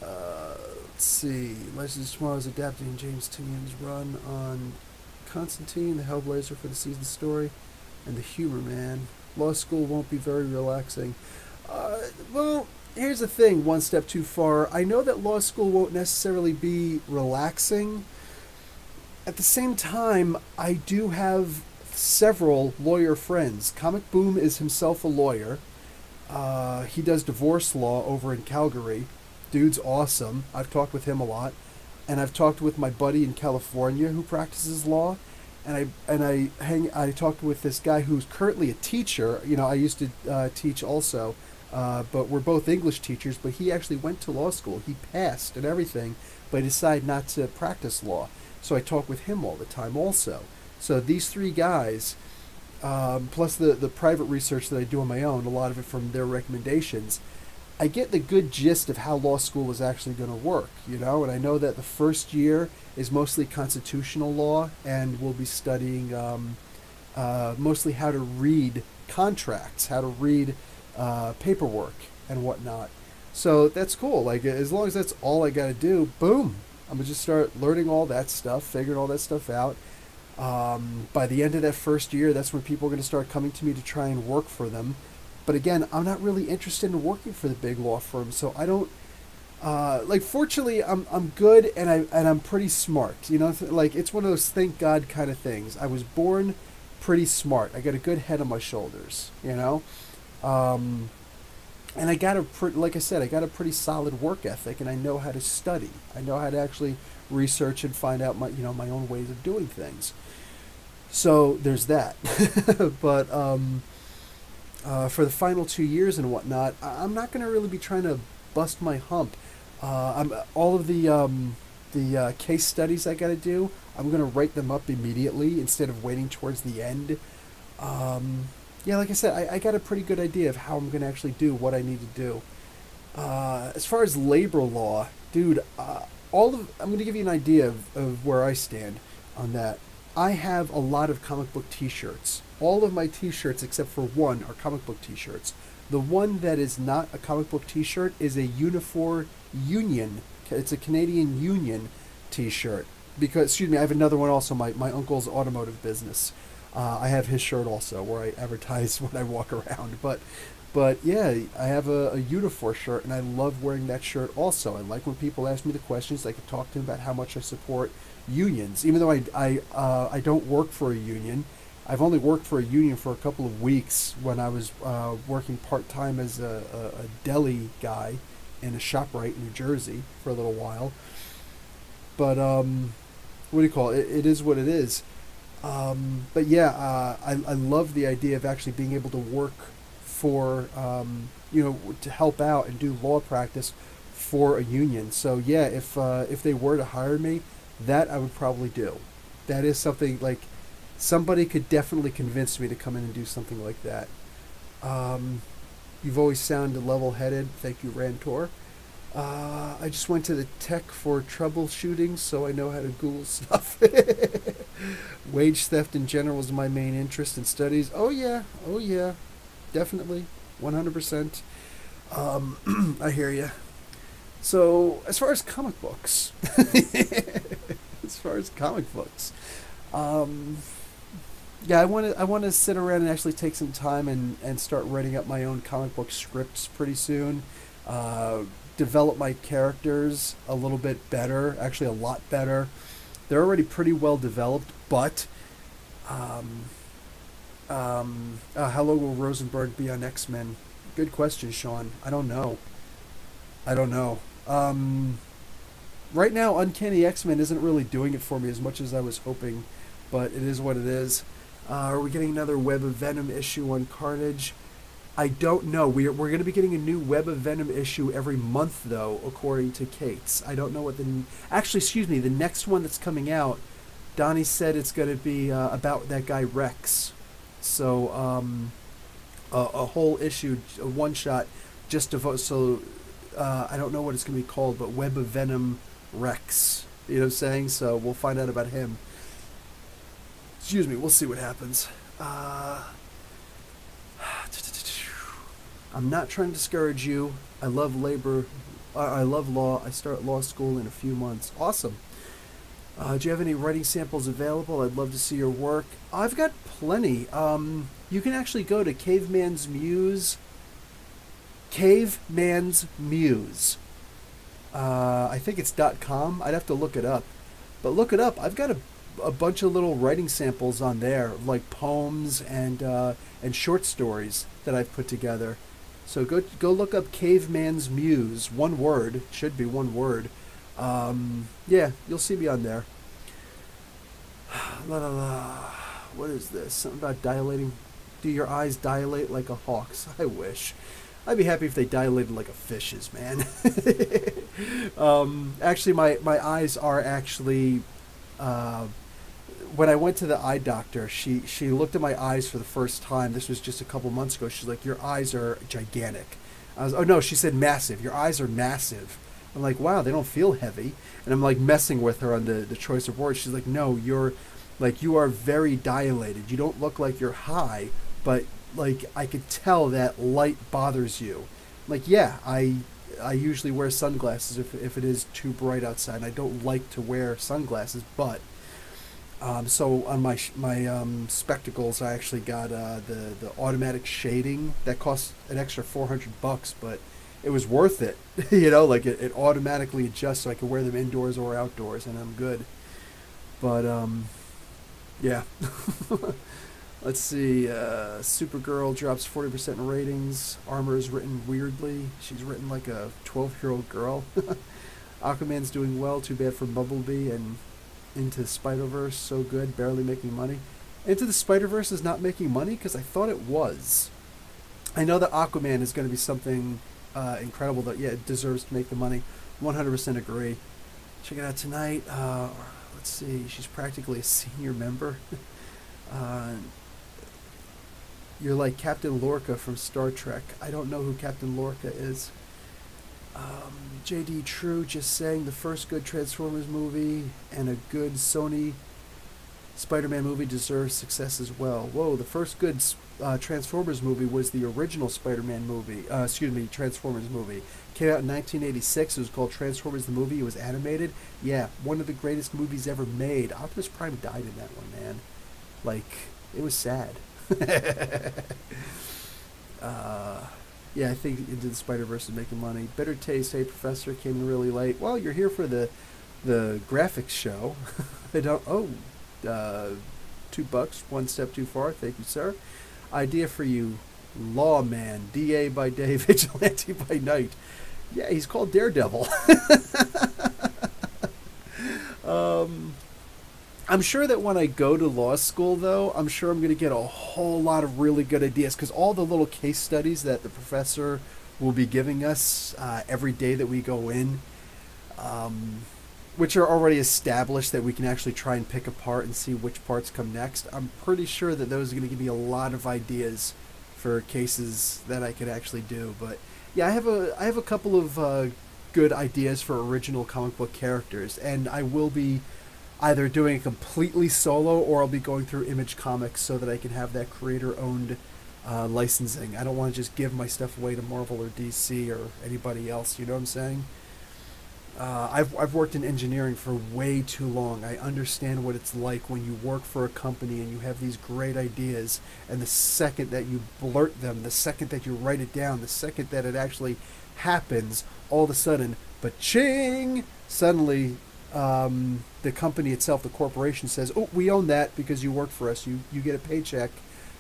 Let's see. Legends Tomorrow is adapting James Tynion's run on Constantine, the Hellblazer for the season story, and the humor, man. Law school won't be very relaxing. Well, here's the thing, one step too far. I know that law school won't necessarily be relaxing. At the same time, I do have several lawyer friends. Comic Boom is himself a lawyer. He does divorce law over in Calgary. Dude's awesome. I've talked with him a lot. And I've talked with my buddy in California who practices law. And I talked with this guy who's currently a teacher. I used to teach also. But we're both English teachers, but he actually went to law school. He passed and everything, but he decided not to practice law. So I talk with him all the time also. So these three guys, plus the private research that I do on my own, a lot of it from their recommendations, I get the good gist of how law school is actually going to work, and I know that the first year is mostly constitutional law, and we'll be studying mostly how to read contracts, how to read paperwork and whatnot. So that's cool. Like as long as that's all I got to do, boom, I'm gonna just start learning all that stuff, figuring all that stuff out. By the end of that first year, that's when people are going to start coming to me to try and work for them. But again, I'm not really interested in working for the big law firm, so I don't like. Fortunately, I'm good and I'm pretty smart. You know, like it's one of those thank God kind of things. I was born pretty smart. I got a good head on my shoulders. You know, um, and I got like I said, I got a pretty solid work ethic, and I know how to study. I know how to actually research and find out my own ways of doing things. So there's that. But for the final 2 years and whatnot, I'm not going to really be trying to bust my hump. I'm all of the case studies I got to do. I'm going to write them up immediately instead of waiting towards the end. Yeah, like I said, I got a pretty good idea of how I'm going to actually do what I need to do. As far as labor law, dude, I'm going to give you an idea of where I stand on that. I have a lot of comic book T-shirts. All of my T-shirts, except for one, are comic book T-shirts. The one that is not a comic book T-shirt is a Unifor Union. It's a Canadian Union T-shirt. Because, excuse me, I have another one also. My uncle's automotive business. I have his shirt also, where I advertise when I walk around. But yeah, I have a Unifor shirt, and I love wearing that shirt also. I like when people ask me the questions. I can talk to them about how much I support unions, even though I don't work for a union. I've only worked for a union for a couple of weeks when I was working part-time as a deli guy in a ShopRite in New Jersey for a little while. But what do you call it? It is what it is. But yeah, I love the idea of actually being able to work for, to help out and do law practice for a union. So yeah, if they were to hire me, that I would probably do. That is something like somebody could definitely convince me to come in and do something like that. You've always sounded level-headed. Thank you, Rantor. I just went to the tech for troubleshooting, so I know how to Google stuff. Wage theft in general is my main interest in studies. Oh yeah, definitely, 100%. I hear you. So as far as comic books, um, yeah, I want to sit around and actually take some time and start writing up my own comic book scripts pretty soon. Develop my characters a little bit better, actually a lot better. They're already pretty well developed, but how long will Rosenberg be on X-Men? Good question, Sean. I don't know. Right now, Uncanny X-Men isn't really doing it for me as much as I was hoping, but it is what it is. Are we getting another Web of Venom issue on Carnage? I don't know. We're going to be getting a new Web of Venom issue every month, though, according to Kate's. I don't know what the... Actually, excuse me, the next one that's coming out, Donnie said it's going to be about that guy Rex. So, a whole issue, a one-shot, just devote... So, I don't know what it's going to be called, but Web of Venom Rex. You know what I'm saying? So, we'll find out about him. Excuse me, we'll see what happens. I'm not trying to discourage you. I love labor. I love law. I start law school in a few months. Awesome. Do you have any writing samples available? I'd love to see your work. I've got plenty. You can actually go to Caveman's Muse. Caveman's Muse. I think it's .com. I'd have to look it up. But look it up. I've got a bunch of little writing samples on there, like poems and short stories that I've put together. So go look up Caveman's Muse. One word. Should be one word. Yeah, you'll see me on there. La la la. What is this? Something about dilating. Do your eyes dilate like a hawk's? I wish. I'd be happy if they dilated like a fish's, man. Actually, my eyes are actually... when I went to the eye doctor, she looked at my eyes for the first time. This was just a couple months ago. She's like, your eyes are gigantic. Oh no, she said massive. Your eyes are massive. I'm like, wow, they don't feel heavy. And I'm like messing with her on the choice of words. She's like, no, you are very dilated. You don't look like you're high, but like I could tell that light bothers you. I'm like, yeah, I usually wear sunglasses if it is too bright outside. And I don't like to wear sunglasses, but so on my spectacles, I actually got the automatic shading that costs an extra $400, but it was worth it. You know, like it automatically adjusts so I can wear them indoors or outdoors, and I'm good. But yeah. Let's see. Supergirl drops 40% in ratings. Armor is written weirdly. She's written like a 12-year-old girl. Aquaman's doing well. Too bad for Bumblebee. And Into the Spider-Verse, so good, barely making money. Into the Spider-Verse is not making money because I thought it was. I know that Aquaman is going to be something incredible that, yeah, it deserves to make the money. 100% agree. Check it out tonight. Let's see. She's practically a senior member. You're like Captain Lorca from Star Trek. I don't know who Captain Lorca is. JD True just saying the first good Transformers movie and a good Sony Spider-Man movie deserves success as well. Whoa, the first good Transformers movie was the original Spider-Man movie. Transformers movie. Came out in 1986. It was called Transformers the Movie. It was animated. Yeah, one of the greatest movies ever made. Optimus Prime died in that one, man. Like, it was sad. Yeah, I think Into the Spider-Verse is making money. Better Taste, Hey Professor, came in really late. Well, you're here for the graphics show. I don't. Oh, $2, one step too far. Thank you, sir. Idea for you, Lawman, DA by day, Vigilante by night. Yeah, he's called Daredevil. I'm sure that when I go to law school, though, I'm sure I'm going to get a whole lot of really good ideas, because all the little case studies that the professor will be giving us every day that we go in, which are already established that we can actually try and pick apart and see which parts come next, I'm pretty sure that those are going to give me a lot of ideas for cases that I could actually do. But yeah, I have a couple of good ideas for original comic book characters, and I will be either doing it completely solo, or I'll be going through Image Comics so that I can have that creator-owned licensing. I don't want to just give my stuff away to Marvel or DC or anybody else, you know what I'm saying? I've worked in engineering for way too long. I understand what it's like when you work for a company and you have these great ideas, and the second that you blurt them, the second that you write it down, the second that it actually happens, all of a sudden, ba-ching! Suddenly, the company itself, the corporation, says, oh, we own that because you work for us. You get a paycheck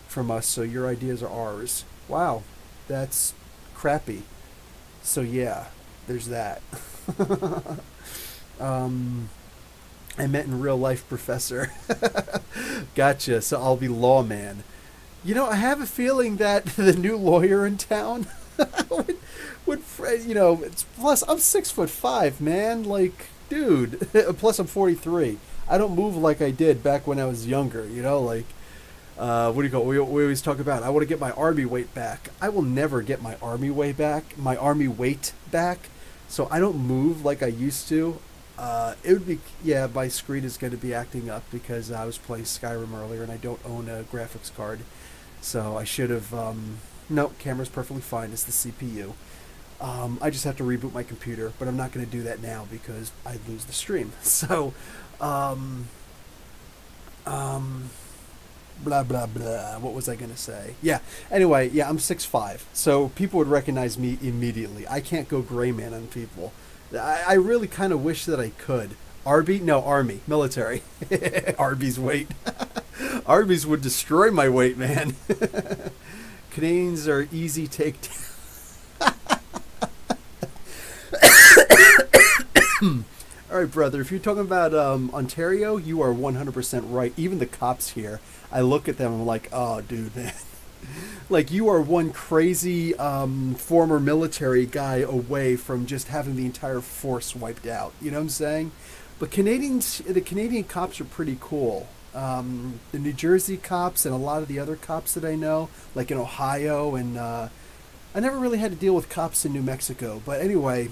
from us, so your ideas are ours. Wow, that's crappy. So yeah, there's that. I meant in real life, Professor. Gotcha, so I'll be Lawman. You know, I have a feeling that the new lawyer in town would you know, plus I'm 6'5", man, like, dude, plus I'm 43. I don't move like I did back when I was younger, you know, like, what do you call it? We always talk about, I want to get my army weight back. I will never get my army weight back, so I don't move like I used to. It would be, yeah, my screen is going to be acting up because I was playing Skyrim earlier and I don't own a graphics card, so I should have, no, camera's perfectly fine, it's the CPU. I just have to reboot my computer, but I'm not going to do that now because I'd lose the stream. So, blah, blah, blah. What was I going to say? Yeah, anyway, yeah, I'm 6'5", so people would recognize me immediately. I can't go gray man on people. I really kind of wish that I could. Army, military. Arby's weight. Arby's would destroy my weight, man. Canadians are easy takedown. All right, brother, if you're talking about Ontario, you are 100% right. Even the cops here, I look at them and I'm like, oh, dude, man. Like, you are one crazy former military guy away from just having the entire force wiped out. You know what I'm saying? But the Canadian cops are pretty cool. The New Jersey cops and a lot of the other cops that I know, like in Ohio, and I never really had to deal with cops in New Mexico. But anyway,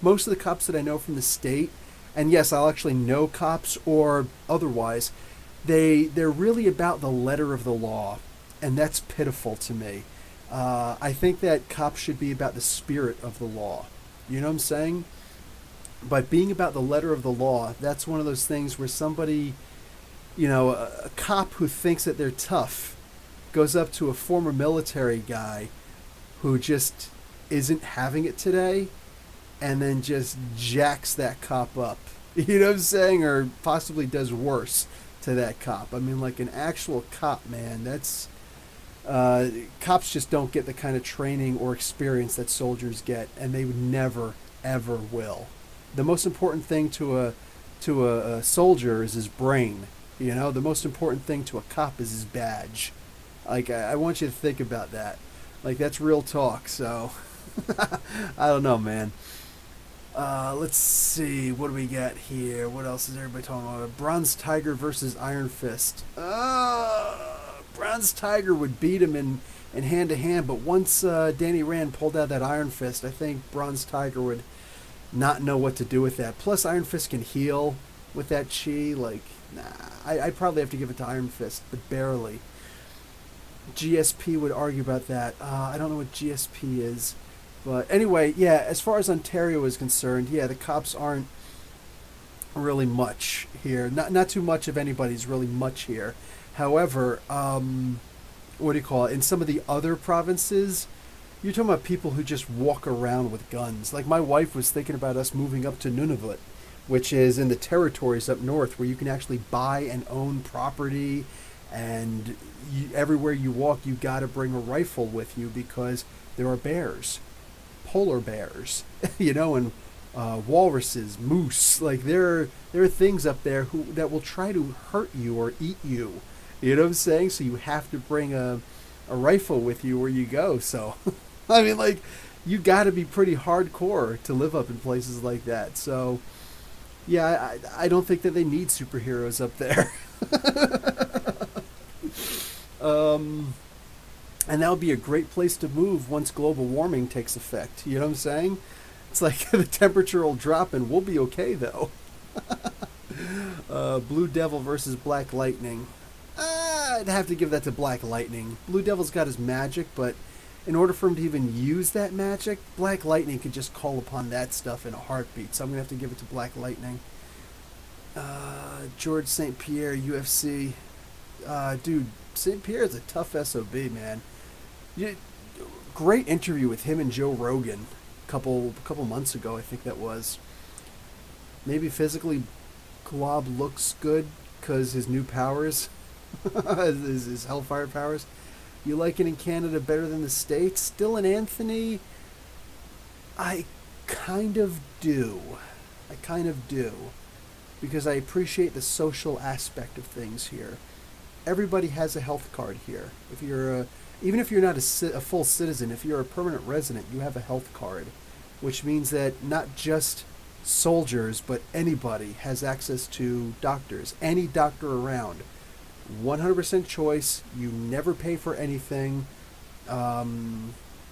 most of the cops that I know from the state, and yes, I'll actually know cops or otherwise, they're really about the letter of the law, and that's pitiful to me. I think that cops should be about the spirit of the law. You know what I'm saying? But being about the letter of the law, that's one of those things where somebody, a cop who thinks that they're tough goes up to a former military guy who just isn't having it today and then just jacks that cop up. You know what I'm saying? Or possibly does worse to that cop. I mean, like an actual cop, man, that's. Cops just don't get the kind of training or experience that soldiers get, and they would never, ever will. The most important thing to a soldier is his brain. The most important thing to a cop is his badge. Like I want you to think about that. Like that's real talk. So I don't know, man. Let's see. What do we got here? What else is everybody talking about? Bronze Tiger versus Iron Fist. Bronze Tiger would beat him in hand to hand, but once Danny Rand pulled out that Iron Fist, I think Bronze Tiger would not know what to do with that. Plus, Iron Fist can heal with that chi. Like, nah, I'd probably have to give it to Iron Fist, but barely. GSP would argue about that. I don't know what GSP is. But anyway, yeah, as far as Ontario is concerned, yeah, the cops aren't really much here. Not too much of anybody's really much here. However, what do you call it? In some of the other provinces, you're talking about people who just walk around with guns. Like my wife was thinking about us moving up to Nunavut, which is in the territories up north where you can actually buy and own property, and everywhere you walk, you got to bring a rifle with you because there are bears, polar bears, and walruses, moose. Like there are things up there that will try to hurt you or eat you. You know what I'm saying? So you have to bring a rifle with you where you go. So, I mean, like, you got to be pretty hardcore to live up in places like that. So, yeah, I don't think that they need superheroes up there. And that would be a great place to move once global warming takes effect. You know what I'm saying? It's like the temperature will drop and we'll be okay, though. Blue Devil versus Black Lightning. I'd have to give that to Black Lightning. Blue Devil's got his magic, but in order for him to even use that magic, Black Lightning could just call upon that stuff in a heartbeat. So I'm going to have to give it to Black Lightning. George St. Pierre, UFC. Dude, St. Pierre is a tough SOB, man. Great interview with him and Joe Rogan a couple months ago, I think that was. Maybe physically, Glob looks good because his new powers, his Hellfire powers. You like it in Canada better than the States? Dylan Anthony, I kind of do. Because I appreciate the social aspect of things here. Everybody has a health card here. If you're even if you're not a full citizen, if you're a permanent resident, you have a health card, which means that not just soldiers, but anybody has access to doctors. Any doctor around. 100% choice. You never pay for anything.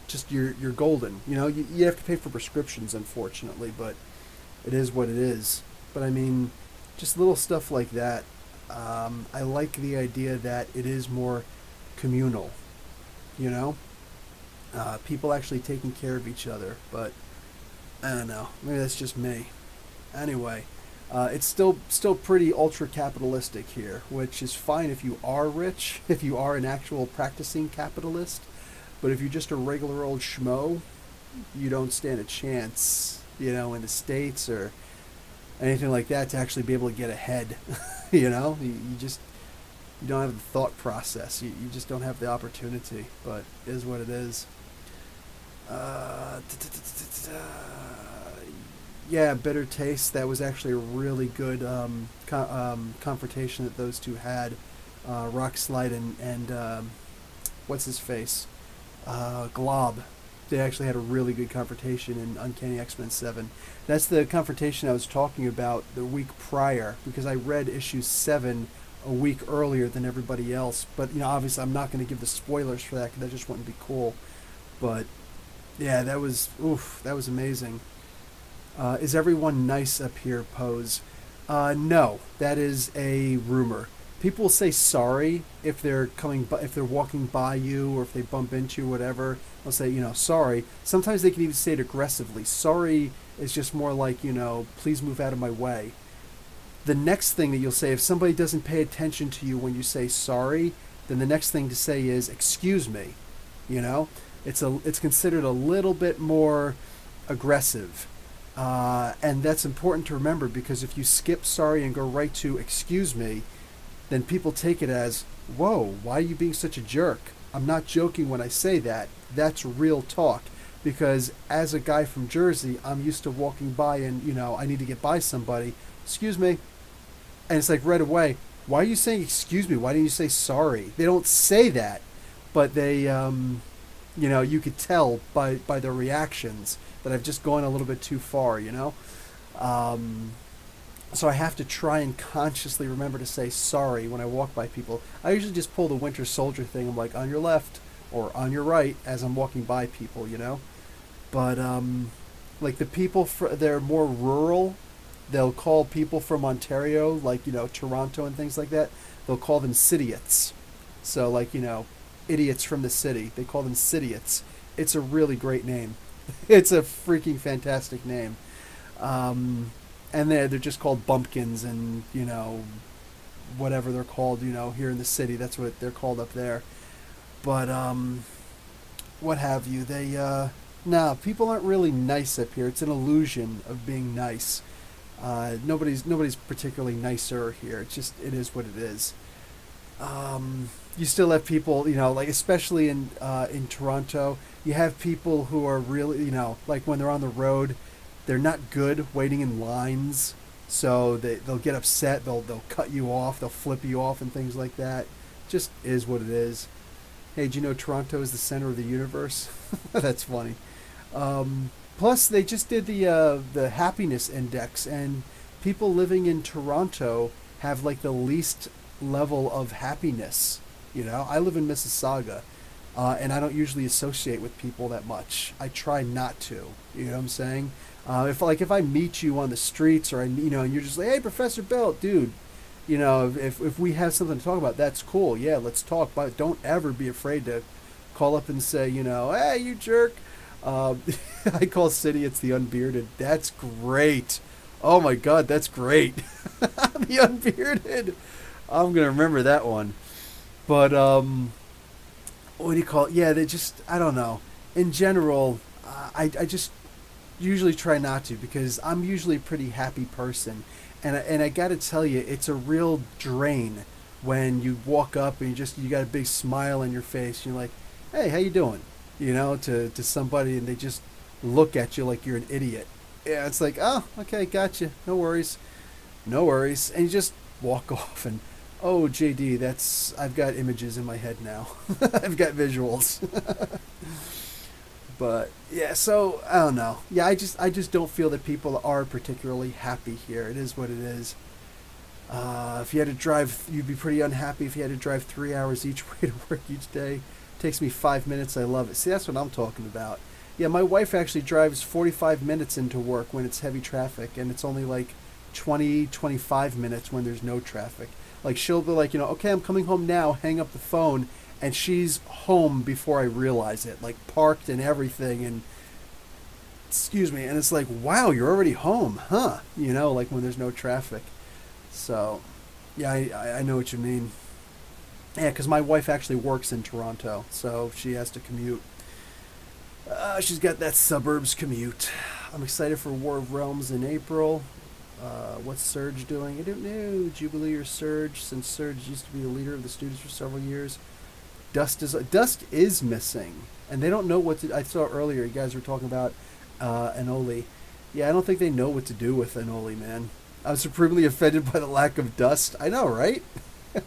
Just you're golden. You have to pay for prescriptions, unfortunately, but it is what it is. But I mean, just little stuff like that. I like the idea that it is more communal. People actually taking care of each other. But I don't know. Maybe that's just me. Anyway. It's still pretty ultra-capitalistic here, which is fine if you are rich, if you are an actual practicing capitalist. But if you're just a regular old schmo, you don't stand a chance, in the States or anything like that to actually be able to get ahead. You don't have the thought process. You just don't have the opportunity. But it is what it is. Yeah, Bitter Taste. That was actually a really good confrontation that those two had. Rockslide and what's his face? Glob. They actually had a really good confrontation in Uncanny X-Men 7. That's the confrontation I was talking about the week prior, because I read issue 7 a week earlier than everybody else. But, obviously I'm not going to give the spoilers for that, because that just wouldn't be cool. But, yeah, that was amazing. Is everyone nice up here, Pose? No, that is a rumor. People will say sorry if they're if they're walking by you, or if they bump into you, whatever. They'll say, sorry. Sometimes they can even say it aggressively. Sorry is just more like, please move out of my way. The next thing that you'll say, if somebody doesn't pay attention to you when you say sorry, then the next thing to say is excuse me. It's considered a little bit more aggressive. And that's important to remember, because if you skip sorry and go right to excuse me, then people take it as, whoa, why are you being such a jerk? I'm not joking when I say that. That's real talk. Because as a guy from Jersey, I'm used to walking by and, I need to get by somebody. Excuse me. And it's like right away, why are you saying excuse me? Why didn't you say sorry? They don't say that, but they, you could tell by their reactions that I've just gone a little bit too far, So I have to try and consciously remember to say sorry when I walk by people. I usually just pull the Winter Soldier thing. I'm like, on your left or on your right as I'm walking by people, But, like the people, they're more rural. They'll call people from Ontario, like, Toronto and things like that. They'll call them cityots. So, like, idiots from the city. They call them cityots. It's a really great name. It's a freaking fantastic name. And they're just called bumpkins and, whatever they're called, here in the city. That's what they're called up there. But, what have you. No, people aren't really nice up here. It's an illusion of being nice. Nobody's particularly nicer here. It is what it is. You still have people, like especially in Toronto, you have people who are really, like when they're on the road, they're not good waiting in lines. So they'll get upset. They'll cut you off. They'll flip you off and things like that. Just is what it is. Hey, do you know Toronto is the center of the universe? That's funny. Plus, they just did the happiness index, and people living in Toronto have like the least level of happiness. I live in Mississauga, and I don't usually associate with people that much. I try not to. You know what I'm saying? If I meet you on the streets, or and you're just like, hey, Professor Bill, dude, if we have something to talk about, that's cool. Yeah, let's talk. But don't ever be afraid to call up and say, hey, you jerk. I call City, it's the unbearded. That's great. Oh my God, that's great. The unbearded. I'm gonna remember that one. But what do you call it? Yeah, I don't know. In general, I just usually try not to, because I'm usually a pretty happy person, and I gotta tell you, it's a real drain when you walk up and you got a big smile on your face. You're like, hey, how you doing? To somebody, and they just look at you like you're an idiot. Yeah, it's like, oh, okay, gotcha. No worries. No worries. And you just walk off, and, oh, JD, I've got images in my head now. I've got visuals. But, yeah, so, I don't know. Yeah, I just don't feel that people are particularly happy here. It is what it is. If you had to drive, you'd be pretty unhappy if you had to drive 3 hours each way to work each day. Takes me 5 minutes. I love it. See, that's what I'm talking about. Yeah, my wife actually drives 45 minutes into work when it's heavy traffic, and it's only like 25 minutes when there's no traffic. Like, she'll be like, okay, I'm coming home now, hang up the phone, and she's home before I realize it, like parked and everything, and excuse me, and it's like, wow, you're already home, huh? Like when there's no traffic. So, yeah, I know what you mean. Yeah, because my wife actually works in Toronto, so she has to commute. She's got that suburbs commute. I'm excited for War of Realms in April. What's S.h.i.e.l.d. doing? I don't know. Jubilee or Surge, since Surge used to be the leader of the students for several years. Dust is missing, and they don't know what to. I saw earlier you guys were talking about Anoli. Yeah, I don't think they know what to do with Anoli, man. I was supremely offended by the lack of Dust. I know, right?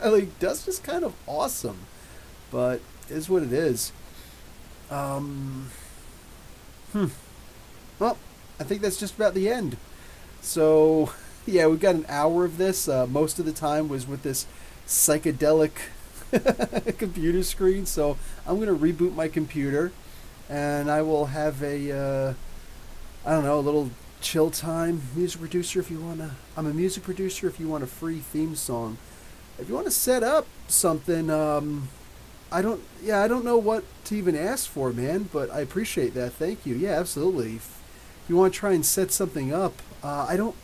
Like, Dust is kind of awesome, but it is what it is. Well, I think that's just about the end. So, yeah, we've got an hour of this. Most of the time was with this psychedelic computer screen. So I'm going to reboot my computer, and I will have a, I don't know, a little chill time. Music producer, if you want to. I'm a music producer if you want a free theme song. if you want to set up something, I don't know what to even ask for, man. But I appreciate that. Thank you. Yeah, absolutely. If you want to try and set something up, I don't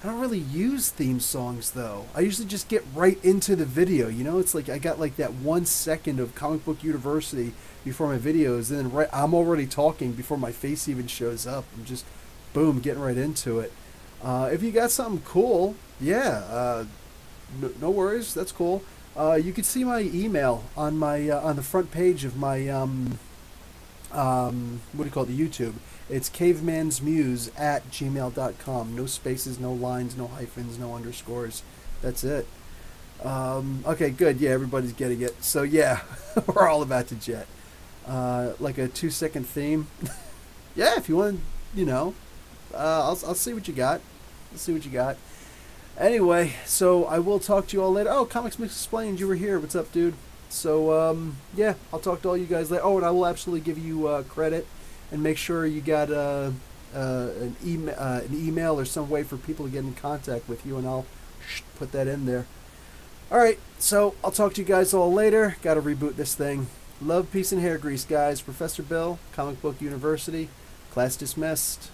really use theme songs though. I usually just get right into the video. You know, it's like I got like that 1 second of Comic Book University before my videos, and then I'm already talking before my face even shows up. I'm just boom, getting right into it. If you got something cool, yeah, no worries. That's cool. You can see my email on the front page of my what do you call it, the YouTube. It's cavemansmuse@gmail.com. No spaces, no lines, no hyphens, no underscores. That's it. Okay, good. Yeah, everybody's getting it. So yeah, we're all about to jet. Like a 2 second theme. Yeah, if you want, you know, I'll see what you got. Let's see what you got. Anyway, so I will talk to you all later. Oh, Comics Mix Explained, you were here. What's up, dude? So yeah, I'll talk to all you guys later. Oh, and I will absolutely give you credit and make sure you got an email or some way for people to get in contact with you, and I'll put that in there. All right, so I'll talk to you guys all later. Got to reboot this thing. Love, peace, and hair grease, guys. Professor Bill, Comic Book University. Class dismissed.